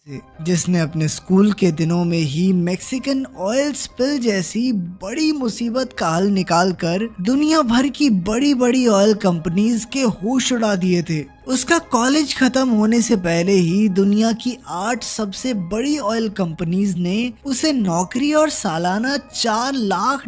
जिसने अपने स्कूल के दिनों में ही मैक्सिकन ऑयल स्पिल जैसी बड़ी मुसीबत का हल निकालकर दुनिया भर की बड़ी बड़ी ऑयल कंपनीज के होश उड़ा दिए थे। उसका कॉलेज खत्म होने से पहले ही दुनिया की 8 सबसे बड़ी ऑयल कंपनीज ने उसे नौकरी और सालाना $4 लाख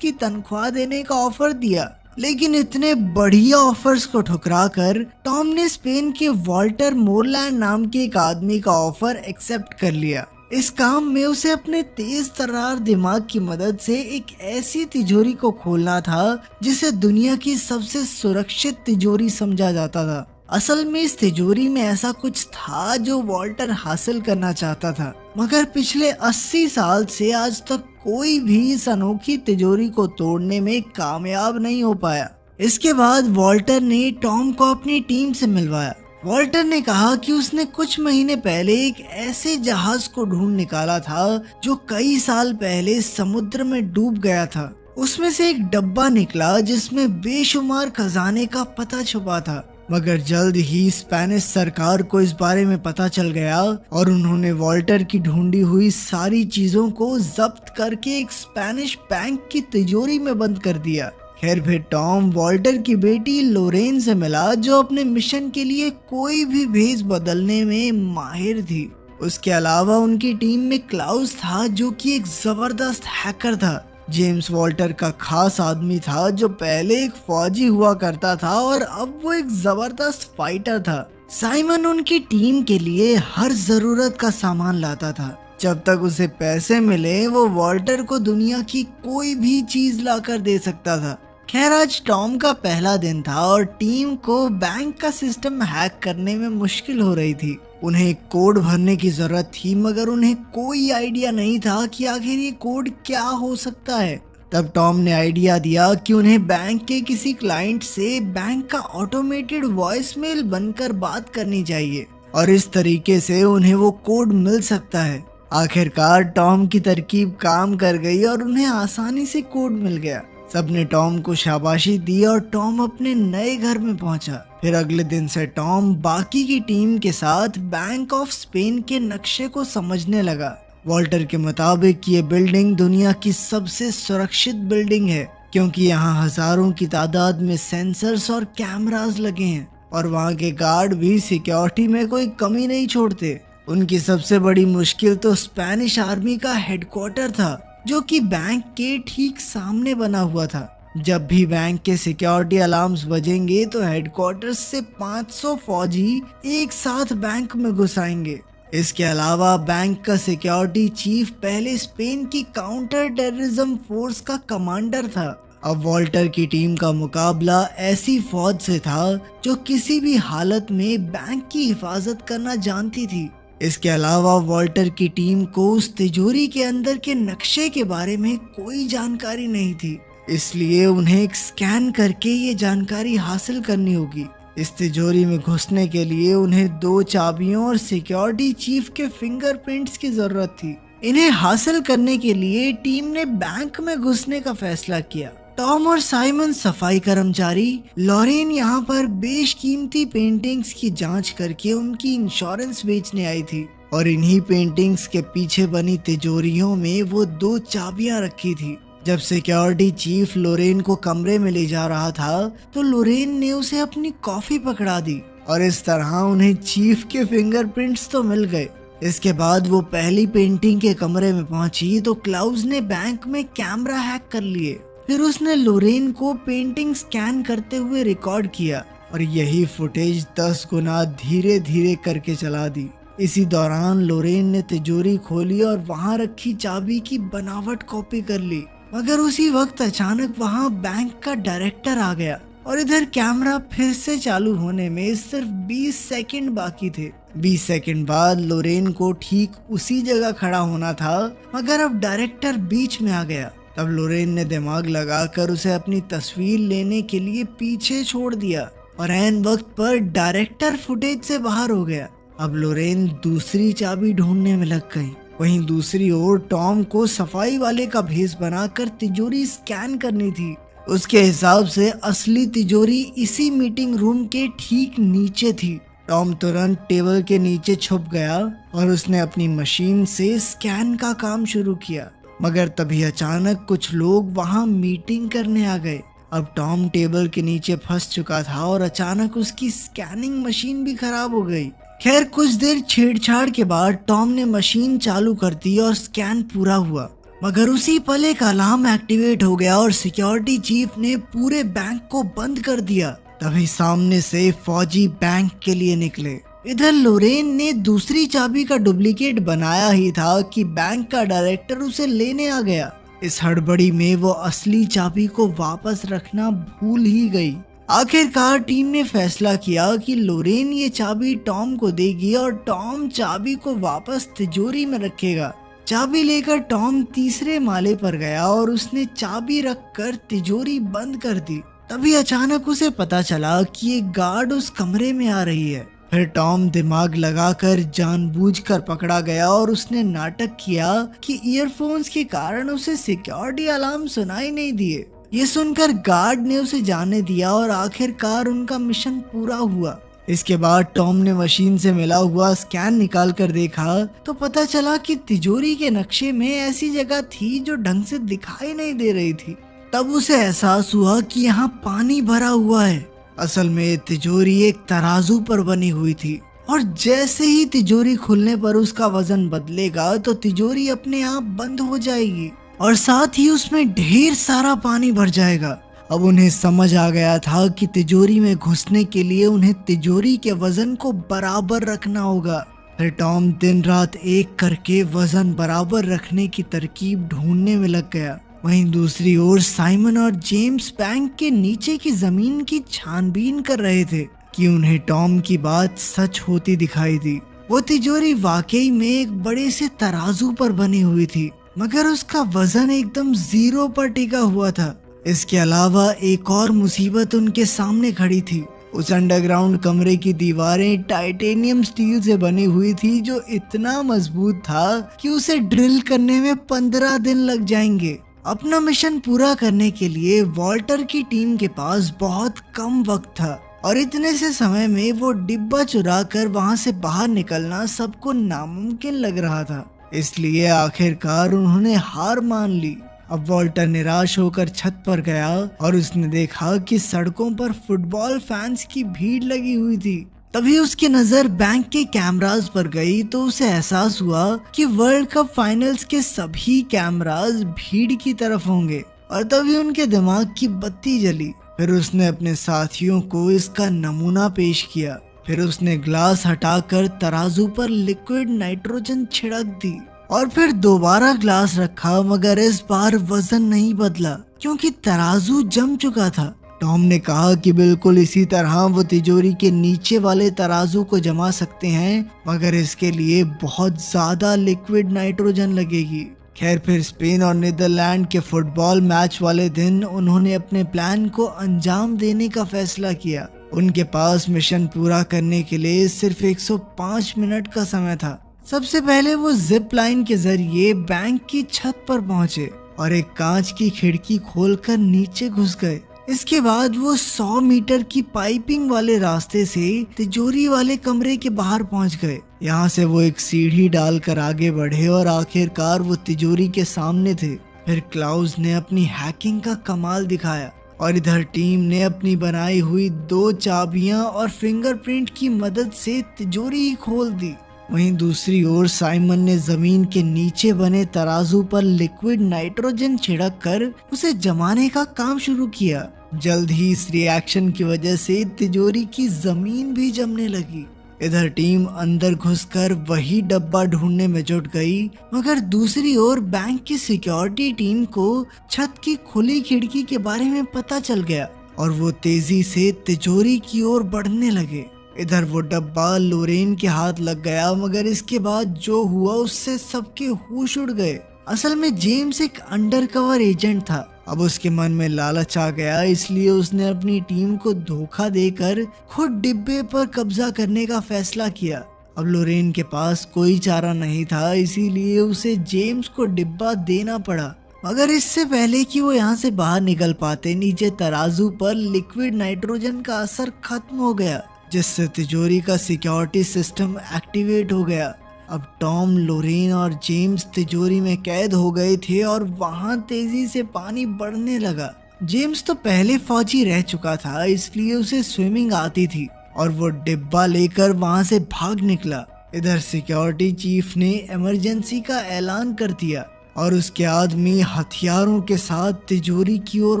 की तनख्वाह देने का ऑफर दिया। लेकिन इतने बढ़िया ऑफर्स को ठुकराकर टॉम ने स्पेन के वॉल्टर मोरलैंड नाम के एक आदमी का ऑफर एक्सेप्ट कर लिया। इस काम में उसे अपने तेज तर्रार दिमाग की मदद से एक ऐसी तिजोरी को खोलना था जिसे दुनिया की सबसे सुरक्षित तिजोरी समझा जाता था। असल में इस तिजोरी में ऐसा कुछ था जो वॉल्टर हासिल करना चाहता था, मगर पिछले 80 साल से आज तक कोई भी इस अनोखी तिजोरी को तोड़ने में कामयाब नहीं हो पाया। इसके बाद वॉल्टर ने टॉम को अपनी टीम से मिलवाया। वॉल्टर ने कहा कि उसने कुछ महीने पहले एक ऐसे जहाज को ढूंढ निकाला था जो कई साल पहले समुद्र में डूब गया था। उसमें से एक डब्बा निकला जिसमें बेशुमार खजाने का पता छुपा था, मगर जल्द ही स्पेनिश सरकार को इस बारे में पता चल गया और उन्होंने वॉल्टर की ढूंढी हुई सारी चीजों को जब्त करके एक स्पेनिश बैंक की तिजोरी में बंद कर दिया। खैर फिर टॉम वॉल्टर की बेटी लोरेन से मिला जो अपने मिशन के लिए कोई भी भेज बदलने में माहिर थी। उसके अलावा उनकी टीम में क्लाउस था जो कि एक जबरदस्त हैकर था। जेम्स वॉल्टर का खास आदमी था जो पहले एक फौजी हुआ करता था और अब वो एक जबरदस्त फाइटर था। साइमन उनकी टीम के लिए हर जरूरत का सामान लाता था। जब तक उसे पैसे मिले वो वॉल्टर को दुनिया की कोई भी चीज लाकर दे सकता था। खैर आज टॉम का पहला दिन था और टीम को बैंक का सिस्टम हैक करने में मुश्किल हो रही थी। उन्हें एक कोड भरने की जरूरत थी, मगर उन्हें कोई आइडिया नहीं था कि आखिर ये कोड क्या हो सकता है। तब टॉम ने आइडिया दिया कि उन्हें बैंक के किसी क्लाइंट से बैंक का ऑटोमेटेड वॉइसमेल बनकर बात करनी चाहिए और इस तरीके से उन्हें वो कोड मिल सकता है। आखिरकार टॉम की तरकीब काम कर गई और उन्हें आसानी से कोड मिल गया। सबने टॉम को शाबाशी दी और टॉम अपने नए घर में पहुंचा। फिर अगले दिन से टॉम बाकी की टीम के साथ बैंक ऑफ स्पेन के नक्शे को समझने लगा। वॉल्टर के मुताबिक ये बिल्डिंग दुनिया की सबसे सुरक्षित बिल्डिंग है क्योंकि यहाँ हजारों की तादाद में सेंसर्स और कैमरास लगे हैं और वहाँ के गार्ड भी सिक्योरिटी में कोई कमी नहीं छोड़ते। उनकी सबसे बड़ी मुश्किल तो स्पेनिश आर्मी का हेडक्वार्टर था जो कि बैंक के ठीक सामने बना हुआ था। जब भी बैंक के सिक्योरिटी अलार्म्स बजेंगे तो हेडक्वार्टर्स से 500 फौजी एक साथ बैंक में घुस आएंगे। इसके अलावा बैंक का सिक्योरिटी चीफ पहले स्पेन की काउंटर टेररिज्म फोर्स का कमांडर था। अब वॉल्टर की टीम का मुकाबला ऐसी फौज से था जो किसी भी हालत में बैंक की हिफाजत करना जानती थी। इसके अलावा वॉल्टर की टीम को उस तिजोरी के अंदर के नक्शे के बारे में कोई जानकारी नहीं थी, इसलिए उन्हें एक स्कैन करके ये जानकारी हासिल करनी होगी। इस तिजोरी में घुसने के लिए उन्हें 2 चाबियों और सिक्योरिटी चीफ के फिंगरप्रिंट्स की जरूरत थी। इन्हें हासिल करने के लिए टीम ने बैंक में घुसने का फैसला किया। टॉम और साइमन सफाई कर्मचारी, लॉरेन यहाँ पर बेशकीमती पेंटिंग्स की जांच करके उनकी इंश्योरेंस बेचने आई थी और इन्हीं पेंटिंग्स के पीछे बनी तिजोरियों में वो 2 चाबियां रखी थी। जब सिक्योरिटी चीफ लोरेन को कमरे में ले जा रहा था तो लोरेन ने उसे अपनी कॉफी पकड़ा दी और इस तरह उन्हें चीफ के फिंगरप्रिंट्स तो मिल गए। इसके बाद वो पहली पेंटिंग के कमरे में पहुंची तो क्लाउस ने बैंक में कैमरा हैक कर लिए। फिर उसने लोरेन को पेंटिंग स्कैन करते हुए रिकॉर्ड किया और यही फुटेज 10 गुना धीरे धीरे करके चला दी। इसी दौरान लोरेन ने तिजोरी खोली और वहां रखी चाबी की बनावट कॉपी कर ली, मगर उसी वक्त अचानक वहां बैंक का डायरेक्टर आ गया और इधर कैमरा फिर से चालू होने में सिर्फ 20 सेकंड बाकी थे। 20 सेकंड बाद लोरेन को ठीक उसी जगह खड़ा होना था, मगर अब डायरेक्टर बीच में आ गया। तब लोरेन ने दिमाग लगाकर उसे अपनी तस्वीर लेने के लिए पीछे छोड़ दिया और ऐन वक्त पर डायरेक्टर फुटेज से बाहर हो गया। अब लोरेन दूसरी चाबी ढूंढने में लग गई। वहीं दूसरी ओर टॉम को सफाई वाले का भेष बनाकर तिजोरी स्कैन करनी थी। उसके हिसाब से असली तिजोरी इसी मीटिंग रूम के ठीक नीचे थी। टॉम तुरंत टेबल के नीचे छुप गया और उसने अपनी मशीन से स्कैन का काम शुरू किया। मगर तभी अचानक कुछ लोग वहां मीटिंग करने आ गए। अब टॉम टेबल के नीचे फंस चुका था और अचानक उसकी स्कैनिंग मशीन भी खराब हो गई। खैर कुछ देर छेड़छाड़ के बाद टॉम ने मशीन चालू कर दी और स्कैन पूरा हुआ। मगर उसी पल एक अलार्म एक्टिवेट हो गया और सिक्योरिटी चीफ ने पूरे बैंक को बंद कर दिया। तभी सामने से फौजी बैंक के लिए निकले। इधर लोरेन ने दूसरी चाबी का डुप्लीकेट बनाया ही था कि बैंक का डायरेक्टर उसे लेने आ गया। इस हड़बड़ी में वो असली चाबी को वापस रखना भूल ही गई। आखिरकार टीम ने फैसला किया कि लोरेन ये चाबी टॉम को देगी और टॉम चाबी को वापस तिजोरी में रखेगा। चाबी लेकर टॉम तीसरे माले पर गया और उसने चाबी रखकर तिजोरी बंद कर दी। तभी अचानक उसे पता चला कि एक गार्ड उस कमरे में आ रही है। फिर टॉम दिमाग लगाकर जानबूझकर पकड़ा गया और उसने नाटक किया कि ईयरफोन्स के कारण उसे सिक्योरिटी अलार्म सुनाई नहीं दिए। ये सुनकर गार्ड ने उसे जाने दिया और आखिरकार उनका मिशन पूरा हुआ। इसके बाद टॉम ने मशीन से मिला हुआ स्कैन निकाल कर देखा तो पता चला कि तिजोरी के नक्शे में ऐसी जगह थी जो ढंग से दिखाई नहीं दे रही थी। तब उसे एहसास हुआ कि यहाँ पानी भरा हुआ है। असल में तिजोरी एक तराजू पर बनी हुई थी और जैसे ही तिजोरी खुलने पर उसका वजन बदलेगा तो तिजोरी अपने आप बंद हो जाएगी और साथ ही उसमें ढेर सारा पानी भर जाएगा। अब उन्हें समझ आ गया था कि तिजोरी में घुसने के लिए उन्हें तिजोरी के वजन को बराबर रखना होगा। फिर टॉम दिन रात एक करके वजन बराबर रखने की तरकीब ढूंढने में लग गया। वहीं दूसरी ओर साइमन और जेम्स बैंक के नीचे की जमीन की छानबीन कर रहे थे कि उन्हें टॉम की बात सच होती दिखाई दी। वो तिजोरी वाकई में एक बड़े से तराजू पर बनी हुई थी, मगर उसका वजन एकदम जीरो पर टिका हुआ था। इसके अलावा एक और मुसीबत उनके सामने खड़ी थी। उस अंडरग्राउंड कमरे की दीवारें टाइटेनियम स्टील से बनी हुई थी जो इतना मजबूत था कि उसे ड्रिल करने में 15 दिन लग जाएंगे। अपना मिशन पूरा करने के लिए वॉल्टर की टीम के पास बहुत कम वक्त था और इतने से समय में वो डिब्बा चुरा कर वहाँ से बाहर निकलना सबको नामुमकिन लग रहा था। इसलिए आखिरकार उन्होंने हार मान ली। अब वॉल्टर निराश होकर छत पर गया और उसने देखा कि सड़कों पर फुटबॉल फैंस की भीड़ लगी हुई थी। तभी उसकी नजर बैंक के कैमरास पर गई तो उसे एहसास हुआ कि वर्ल्ड कप फाइनल्स के सभी कैमरास भीड़ की तरफ होंगे और तभी उनके दिमाग की बत्ती जली। फिर उसने अपने साथियों को इसका नमूना पेश किया। फिर उसने ग्लास हटाकर तराजू पर लिक्विड नाइट्रोजन छिड़क दी और फिर दोबारा ग्लास रखा, मगर इस बार वजन नहीं बदला क्योंकि तराजू जम चुका था। टॉम ने कहा कि बिल्कुल इसी तरह वो तिजोरी के नीचे वाले तराजू को जमा सकते हैं, मगर इसके लिए बहुत ज्यादा लिक्विड नाइट्रोजन लगेगी। खैर फिर स्पेन और नीदरलैंड के फुटबॉल मैच वाले दिन उन्होंने अपने प्लान को अंजाम देने का फैसला किया। उनके पास मिशन पूरा करने के लिए सिर्फ 105 मिनट का समय था। सबसे पहले वो जिप लाइन के जरिए बैंक की छत पर पहुंचे और एक कांच की खिड़की खोलकर नीचे घुस गए। इसके बाद वो 100 मीटर की पाइपिंग वाले रास्ते से तिजोरी वाले कमरे के बाहर पहुंच गए। यहाँ से वो एक सीढ़ी डालकर आगे बढ़े और आखिरकार वो तिजोरी के सामने थे। फिर क्लाउज ने अपनी हैकिंग का कमाल दिखाया और इधर टीम ने अपनी बनाई हुई 2 चाबियां और फिंगरप्रिंट की मदद से तिजोरी ही खोल दी। वहीं दूसरी ओर साइमन ने जमीन के नीचे बने तराजू पर लिक्विड नाइट्रोजन छिड़क कर उसे जमाने का काम शुरू किया। जल्द ही इस रिएक्शन की वजह से तिजोरी की जमीन भी जमने लगी। इधर टीम अंदर घुसकर वही डब्बा ढूंढने में जुट गई, मगर दूसरी ओर बैंक की सिक्योरिटी टीम को छत की खुली खिड़की के बारे में पता चल गया और वो तेजी से तिजोरी की ओर बढ़ने लगे। इधर वो डब्बा लोरेन के हाथ लग गया, मगर इसके बाद जो हुआ उससे सबके होश उड़ गए। असल में जेम्स एक अंडरकवर एजेंट था। अब उसके मन में लालच आ गया, इसलिए उसने अपनी टीम को धोखा देकर खुद डिब्बे पर कब्जा करने का फैसला किया। अब लोरेन के पास कोई चारा नहीं था, इसीलिए उसे जेम्स को डिब्बा देना पड़ा। मगर इससे पहले कि वो यहाँ से बाहर निकल पाते, नीचे तराजू पर लिक्विड नाइट्रोजन का असर खत्म हो गया। जिससे तिजोरी का सिक्योरिटी सिस्टम एक्टिवेट हो गया। अब टॉम, लोरेन और जेम्स तिजोरी में कैद हो गए थे और वहां तेजी से पानी बढ़ने लगा। जेम्स तो पहले फौजी रह चुका था, इसलिए उसे स्विमिंग आती थी और वो डिब्बा लेकर वहां से भाग निकला। इधर सिक्योरिटी चीफ ने इमरजेंसी का ऐलान कर दिया और उसके आदमी हथियारों के साथ तिजोरी की ओर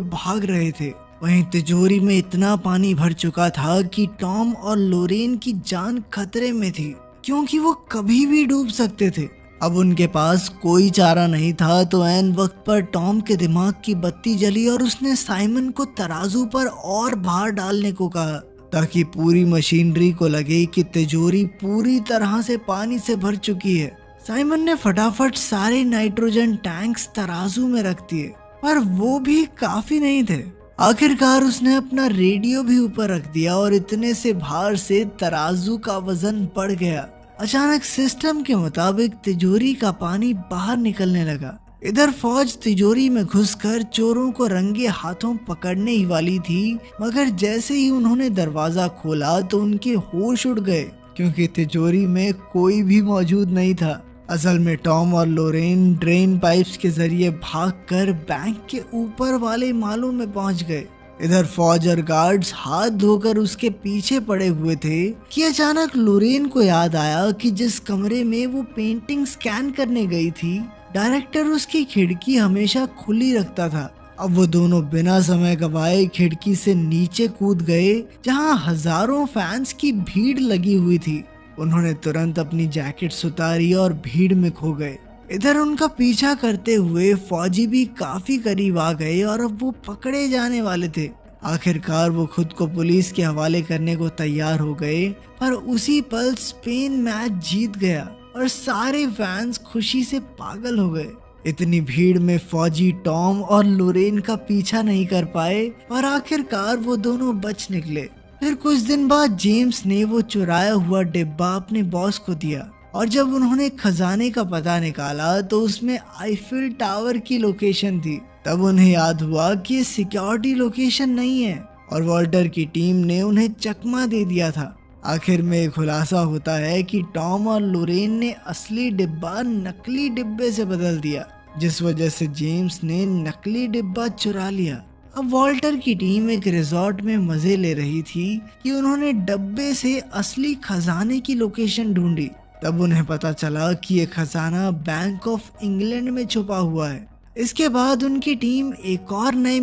भाग रहे थे। वहीं तिजोरी में इतना पानी भर चुका था कि टॉम और लोरेन की जान खतरे में थी, क्योंकि वो कभी भी डूब सकते थे। अब उनके पास कोई चारा नहीं था, तो ऐन वक्त पर टॉम के दिमाग की बत्ती जली और उसने साइमन को तराजू पर और भार डालने को कहा, ताकि पूरी मशीनरी को लगे कि तिजोरी पूरी तरह से पानी से भर चुकी है। साइमन ने फटाफट सारे नाइट्रोजन टैंक्स तराजू में रख दिए, पर वो भी काफी नहीं थे। आखिरकार उसने अपना रेडियो भी ऊपर रख दिया और इतने से भार से तराजू का वजन बढ़ गया। अचानक सिस्टम के मुताबिक तिजोरी का पानी बाहर निकलने लगा। इधर फौज तिजोरी में घुसकर चोरों को रंगे हाथों पकड़ने ही वाली थी, मगर जैसे ही उन्होंने दरवाजा खोला तो उनके होश उड़ गए, क्योंकि तिजोरी में कोई भी मौजूद नहीं था। असल में टॉम और लोरेन ड्रेन पाइप्स के जरिए भागकर बैंक के ऊपर वाले मालों में पहुंच गए। इधर फौज और गार्ड्स हाथ धोकर उसके पीछे पड़े हुए थे कि अचानक लोरेन को याद आया कि जिस कमरे में वो पेंटिंग स्कैन करने गई थी, डायरेक्टर उसकी खिड़की हमेशा खुली रखता था। अब वो दोनों बिना समय गवाए खिड़की से नीचे कूद गए, जहां हजारों फैंस की भीड़ लगी हुई थी। उन्होंने तुरंत अपनी जैकेट्स उतारी और भीड़ में खो गए। इधर उनका पीछा करते हुए फौजी भी काफी करीब आ गए और अब वो पकड़े जाने वाले थे। आखिरकार वो खुद को पुलिस के हवाले करने को तैयार हो गए, पर उसी पल स्पेन मैच जीत गया और सारे फैंस खुशी से पागल हो गए। इतनी भीड़ में फौजी टॉम और लोरेन का पीछा नहीं कर पाए और आखिरकार वो दोनों बच निकले। फिर कुछ दिन बाद जेम्स ने वो चुराया हुआ डिब्बा अपने बॉस को दिया और जब उन्होंने खजाने का पता निकाला तो उसमें आईफिल टावर की लोकेशन थी। तब उन्हें याद हुआ कि ये सिक्योरिटी लोकेशन नहीं है और वॉल्टर की टीम ने उन्हें चकमा दे दिया था। आखिर में खुलासा होता है कि टॉम और लोरेन ने असली डिब्बा नकली डिब्बे से बदल दिया, जिस वजह से जेम्स ने नकली डिब्बा चुरा लिया। अब वॉल्टर की टीम एक रिजॉर्ट में मजे ले रही थी कि उन्होंने डब्बे से असली खजाने की लोकेशन ढूंढी। तब उन्हें पता चला कि ये खजाना बैंक ऑफ इंग्लैंड में छुपा हुआ है। इसके बाद उनकी टीम एक और नए